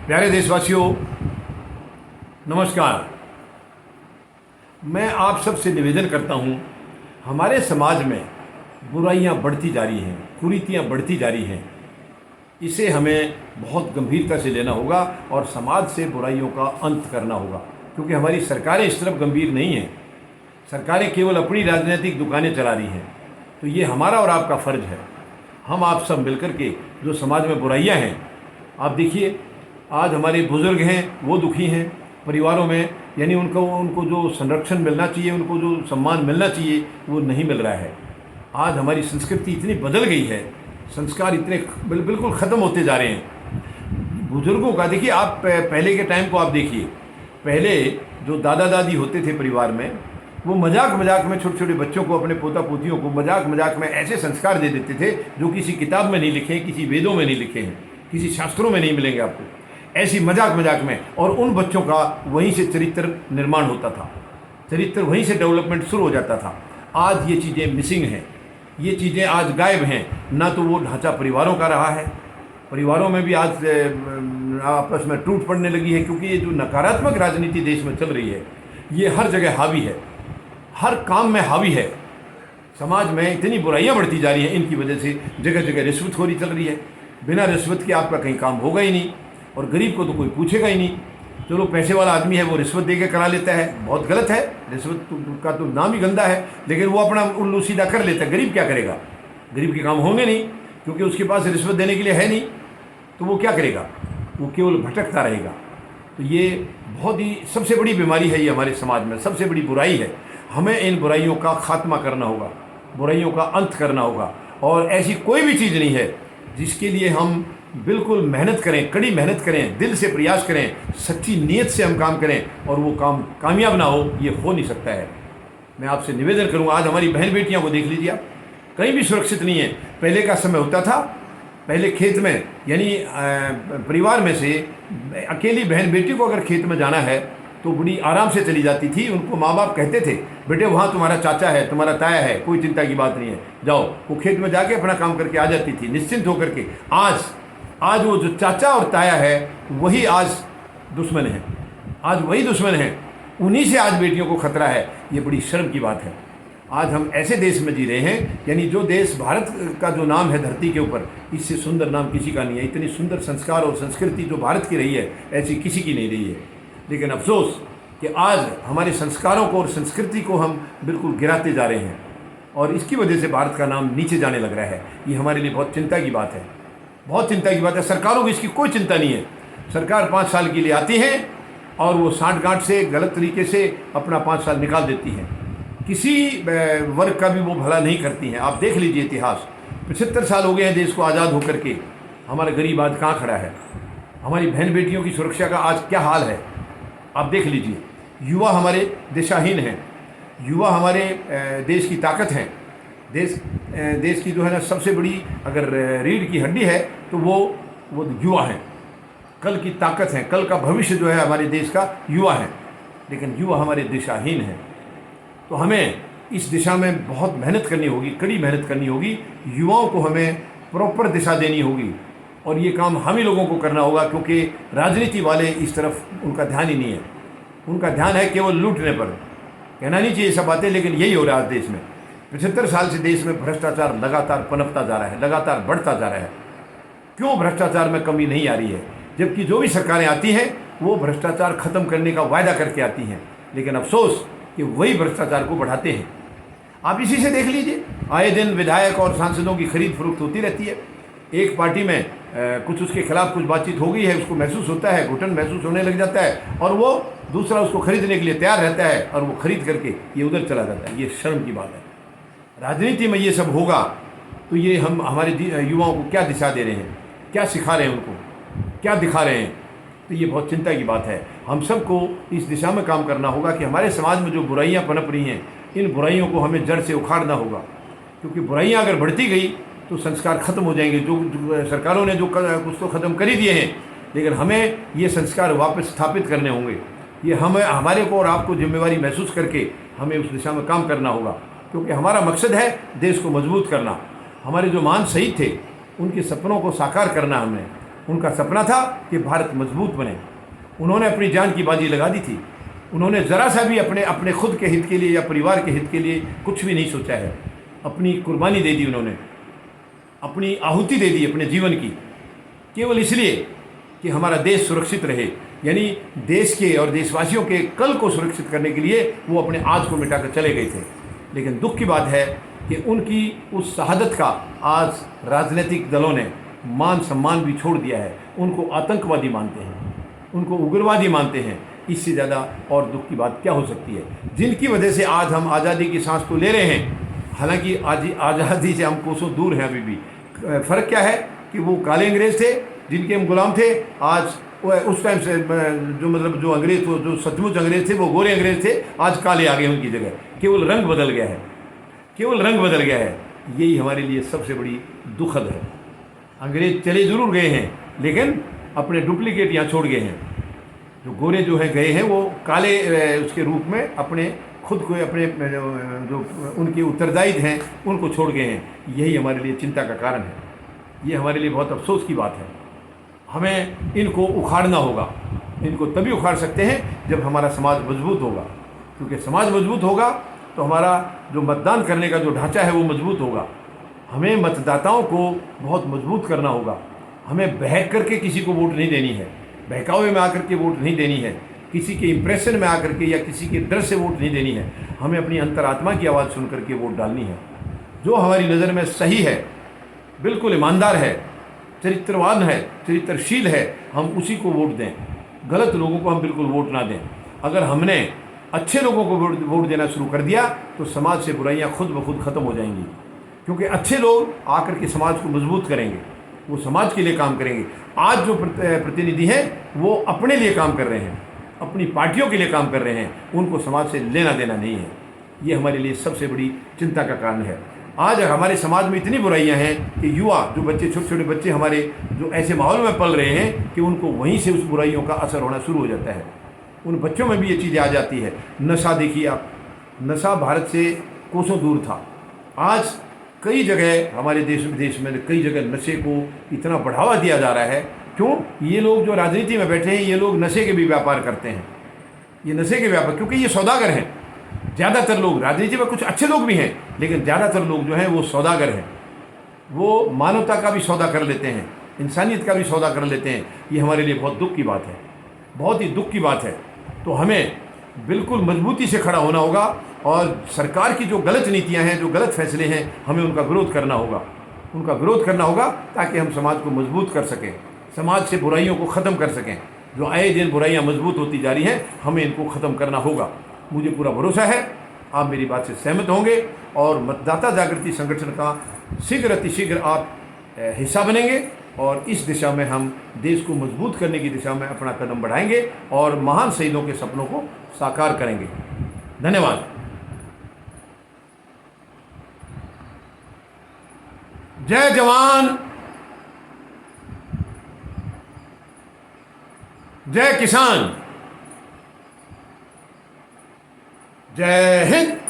प्यारे देशवासियों, नमस्कार। मैं आप सबसे निवेदन करता हूं, हमारे समाज में बुराइयां बढ़ती जा रही हैं, कुरीतियां बढ़ती जा रही हैं। इसे हमें बहुत गंभीरता से लेना होगा और समाज से बुराइयों का अंत करना होगा, क्योंकि हमारी सरकारें इस तरफ गंभीर नहीं हैं। सरकारें केवल अपनी राजनीतिक दुकानें चला रही हैं। तो ये हमारा और आपका फ़र्ज है, हम आप सब मिलकर के जो समाज में बुराइयां हैं, आप देखिए आज हमारे बुज़ुर्ग हैं वो दुखी हैं, परिवारों में यानी उनको जो संरक्षण मिलना चाहिए, उनको जो सम्मान मिलना चाहिए वो नहीं मिल रहा है। आज हमारी संस्कृति इतनी बदल गई है, संस्कार इतने बिल्कुल ख़त्म होते जा रहे हैं। बुज़ुर्गों का देखिए, आप पहले के टाइम को आप देखिए, पहले जो दादा दादी होते थे परिवार में, वो मजाक मजाक में छोटे छोटे बच्चों को, अपने पोता पोतियों को मजाक मजाक में ऐसे संस्कार दे देते थे जो किसी किताब में नहीं लिखे हैं, किसी वेदों में नहीं लिखे हैं, किसी शास्त्रों में नहीं मिलेंगे आपको। ऐसी मजाक मजाक में, और उन बच्चों का वहीं से चरित्र निर्माण होता था, चरित्र वहीं से डेवलपमेंट शुरू हो जाता था। आज ये चीज़ें मिसिंग हैं, ये चीज़ें आज गायब हैं। ना तो वो ढांचा परिवारों का रहा है, परिवारों में भी आज आपस में टूट पड़ने लगी है, क्योंकि ये जो नकारात्मक राजनीति देश में चल रही है ये हर जगह हावी है, हर काम में हावी है। समाज में इतनी बुराइयां बढ़ती जा रही हैं, इनकी वजह से जगह जगह रिश्वतखोरी चल रही है। बिना रिश्वत के आपका कहीं काम होगा ही नहीं, और गरीब को तो कोई पूछेगा ही नहीं। चलो पैसे वाला आदमी है वो रिश्वत दे के करा लेता है, बहुत गलत है, रिश्वत का तो नाम ही गंदा है, लेकिन वो अपना उल्लू सीधा कर लेता है। गरीब क्या करेगा? गरीब के काम होंगे नहीं, क्योंकि उसके पास रिश्वत देने के लिए है नहीं, तो वो क्या करेगा? वो केवल भटकता रहेगा। तो ये बहुत ही सबसे बड़ी बीमारी है, ये हमारे समाज में सबसे बड़ी बुराई है। हमें इन बुराइयों का खात्मा करना होगा, बुराइयों का अंत करना होगा, और ऐसी कोई भी चीज़ नहीं है जिसके लिए हम बिल्कुल मेहनत करें, कड़ी मेहनत करें, दिल से प्रयास करें, सच्ची नीयत से हम काम करें और वो काम कामयाब ना हो, ये हो नहीं सकता है। मैं आपसे निवेदन करूँगा, आज हमारी बहन बेटियाँ को देख लीजिए आप, कहीं भी सुरक्षित नहीं है। पहले का समय होता था, पहले खेत में यानी परिवार में से अकेली बहन बेटी को अगर खेत में जाना है तो बड़ी आराम से चली जाती थी। उनको माँ बाप कहते थे, बेटे वहाँ तुम्हारा चाचा है, तुम्हारा ताया है, कोई चिंता की बात नहीं है, जाओ। वो खेत में जाके अपना काम करके आ जाती थी निश्चिंत होकर के। आज वो जो चाचा और ताया है वही आज दुश्मन है, आज वही दुश्मन है, उन्हीं से आज बेटियों को खतरा है। ये बड़ी शर्म की बात है। आज हम ऐसे देश में जी रहे हैं, यानी जो देश भारत का जो नाम है धरती के ऊपर, इससे सुंदर नाम किसी का नहीं है। इतनी सुंदर संस्कार और संस्कृति जो भारत की रही है, ऐसी किसी की नहीं रही है। लेकिन अफसोस कि आज हमारे संस्कारों को और संस्कृति को हम बिल्कुल गिराते जा रहे हैं, और इसकी वजह से भारत का नाम नीचे जाने लग रहा है। ये हमारे लिए बहुत चिंता की बात है, बहुत चिंता की बात है। सरकारों को इसकी कोई चिंता नहीं है। सरकार 5 साल के लिए आती है और वो साठगांठ से गलत तरीके से अपना 5 साल निकाल देती हैं, किसी वर्ग का भी वो भला नहीं करती हैं। आप देख लीजिए इतिहास, 75 साल हो गए हैं देश को आज़ाद होकर के, हमारा गरीब आज कहाँ खड़ा है? हमारी बहन बेटियों की सुरक्षा का आज क्या हाल है? आप देख लीजिए। युवा हमारे दिशाहीन हैं, युवा हमारे देश की ताकत हैं। देश की जो है ना सबसे बड़ी अगर रीढ़ की हड्डी है तो वो युवा हैं, कल की ताकत हैं, कल का भविष्य जो है हमारे देश का युवा है। लेकिन युवा हमारे दिशाहीन हैं, तो हमें इस दिशा में बहुत मेहनत करनी होगी, कड़ी मेहनत करनी होगी। युवाओं को हमें प्रॉपर दिशा देनी होगी, और ये काम हम ही लोगों को करना होगा, क्योंकि राजनीति वाले इस तरफ उनका ध्यान ही नहीं है। उनका ध्यान है केवल लूटने पर। कहना नहीं चाहिए सब बातें, लेकिन यही हो रहा है देश में। 75 साल से देश में भ्रष्टाचार लगातार पनपता जा रहा है, लगातार बढ़ता जा रहा है। क्यों भ्रष्टाचार में कमी नहीं आ रही है? जबकि जो भी सरकारें आती हैं वो भ्रष्टाचार खत्म करने का वायदा करके आती हैं, लेकिन अफसोस कि वही भ्रष्टाचार को बढ़ाते हैं। आप इसी से देख लीजिए, आए दिन विधायक और सांसदों की खरीद फरोख्त होती रहती है। एक पार्टी में कुछ उसके खिलाफ कुछ बातचीत हो गई है, उसको महसूस होता है, घुटन महसूस होने लग जाता है, और वो दूसरा उसको खरीदने के लिए तैयार रहता है, और वो खरीद करके ये उधर चला जाता है। ये शर्म की बात है। राजनीति में ये सब होगा तो ये हम हमारे युवाओं को क्या दिशा दे रहे हैं, क्या सिखा रहे हैं, उनको क्या दिखा रहे हैं? तो ये बहुत चिंता की बात है। हम सबको इस दिशा में काम करना होगा कि हमारे समाज में जो बुराइयां पनप रही हैं, इन बुराइयों को हमें जड़ से उखाड़ना होगा, क्योंकि बुराइयां अगर बढ़ती गई तो संस्कार खत्म हो जाएंगे। जो सरकारों ने जो कुछ तो ख़त्म कर ही दिए हैं, लेकिन हमें ये संस्कार वापस स्थापित करने होंगे। ये हमारे को और आपको जिम्मेवारी महसूस करके हमें उस दिशा में काम करना होगा, क्योंकि हमारा मकसद है देश को मजबूत करना। हमारे जो महान शहीद थे उनके सपनों को साकार करना, हमें उनका सपना था कि भारत मजबूत बने। उन्होंने अपनी जान की बाजी लगा दी थी। उन्होंने ज़रा सा भी अपने खुद के हित के लिए या परिवार के हित के लिए कुछ भी नहीं सोचा है। अपनी कुर्बानी दे दी उन्होंने, अपनी आहुति दे दी अपने जीवन की, केवल इसलिए कि हमारा देश सुरक्षित रहे। यानी देश के और देशवासियों के कल को सुरक्षित करने के लिए वो अपने आज को मिटाकर चले गए थे। लेकिन दुख की बात है कि उनकी उस शहादत का आज राजनीतिक दलों ने मान सम्मान भी छोड़ दिया है। उनको आतंकवादी मानते हैं, उनको उग्रवादी मानते हैं। इससे ज़्यादा और दुख की बात क्या हो सकती है, जिनकी वजह से आज हम आज़ादी की सांस तो ले रहे हैं। हालांकि आज आज़ादी से हम कोसों दूर हैं अभी भी। फ़र्क क्या है कि वो काले अंग्रेज़ थे जिनके हम गुलाम थे। आज उस टाइम से जो अंग्रेज़ थे, जो सचमुच अंग्रेज़ थे, वो गोरे अंग्रेज़ थे, आज काले आ गए उनकी जगह। केवल रंग बदल गया है, केवल रंग बदल गया है। यही हमारे लिए सबसे बड़ी दुखद है। अंग्रेज़ चले ज़रूर गए हैं, लेकिन अपने डुप्लीकेट यहाँ छोड़ गए हैं। जो गोरे जो है गए हैं वो काले उसके रूप में अपने खुद को, अपने जो उनके उत्तरदायी हैं उनको छोड़ गए हैं। यही हमारे लिए चिंता का कारण है। ये हमारे लिए बहुत अफसोस की बात है। हमें इनको उखाड़ना होगा। इनको तभी उखाड़ सकते हैं जब हमारा समाज मजबूत होगा, क्योंकि समाज मजबूत होगा तो हमारा जो मतदान करने का जो ढांचा है वो मजबूत होगा। हमें मतदाताओं को बहुत मजबूत करना होगा। हमें बहक करके किसी को वोट नहीं देनी है, बहकावे में आकर के वोट नहीं देनी है, किसी के इम्प्रेशन में आकर के या किसी के डर से वोट नहीं देनी है। हमें अपनी अंतरात्मा की आवाज़ सुन करके वोट डालनी है। जो हमारी नज़र में सही है, बिल्कुल ईमानदार है, चरित्रवान है, चरित्रशील है, हम उसी को वोट दें। गलत लोगों को हम बिल्कुल वोट ना दें। अगर हमने अच्छे लोगों को वोट देना शुरू कर दिया तो समाज से बुराइयां खुद ब खुद ख़त्म हो जाएंगी, क्योंकि अच्छे लोग आकर के समाज को मजबूत करेंगे, वो समाज के लिए काम करेंगे। आज जो प्रतिनिधि हैं वो अपने लिए काम कर रहे हैं, अपनी पार्टियों के लिए काम कर रहे हैं, उनको समाज से लेना देना नहीं है। ये हमारे लिए सबसे बड़ी चिंता का कारण है। आज हमारे समाज में इतनी बुराइयां हैं कि युवा, जो बच्चे, छोटे छोटे बच्चे हमारे, जो ऐसे माहौल में पल रहे हैं कि उनको वहीं से उस बुराइयों का असर होना शुरू हो जाता है। उन बच्चों में भी ये चीज़ें आ जाती है। नशा देखिए आप, नशा भारत से कोसों दूर था। आज कई जगह हमारे देश में कई जगह नशे को इतना बढ़ावा दिया जा रहा है। क्यों? ये लोग जो राजनीति में बैठे हैं, ये लोग नशे के भी व्यापार करते हैं। ये नशे के व्यापार, क्योंकि ये सौदागर हैं। ज़्यादातर लोग, राजनीति में कुछ अच्छे लोग भी हैं, लेकिन ज़्यादातर लोग जो हैं वो सौदागर हैं। वो मानवता का भी सौदा कर लेते हैं, इंसानियत का भी सौदा कर लेते हैं। ये हमारे लिए बहुत दुख की बात है, बहुत ही दुख की बात है। तो हमें बिल्कुल मजबूती से खड़ा होना होगा और सरकार की जो गलत नीतियां हैं, जो गलत फैसले हैं, हमें उनका विरोध करना होगा। उनका विरोध करना होगा ताकि हम समाज को मजबूत कर सकें, समाज से बुराइयों को ख़त्म कर सकें। जो आए दिन बुराइयां मजबूत होती जा रही हैं, हमें इनको ख़त्म करना होगा। मुझे पूरा भरोसा है आप मेरी बात से सहमत होंगे और मतदाता जागृति संगठन का शीघ्र अतिशीघ्र आप हिस्सा बनेंगे और इस दिशा में हम देश को मजबूत करने की दिशा में अपना कदम बढ़ाएंगे और महान शहीदों के सपनों को साकार करेंगे। धन्यवाद। जय जवान, जय किसान, जय हिंद।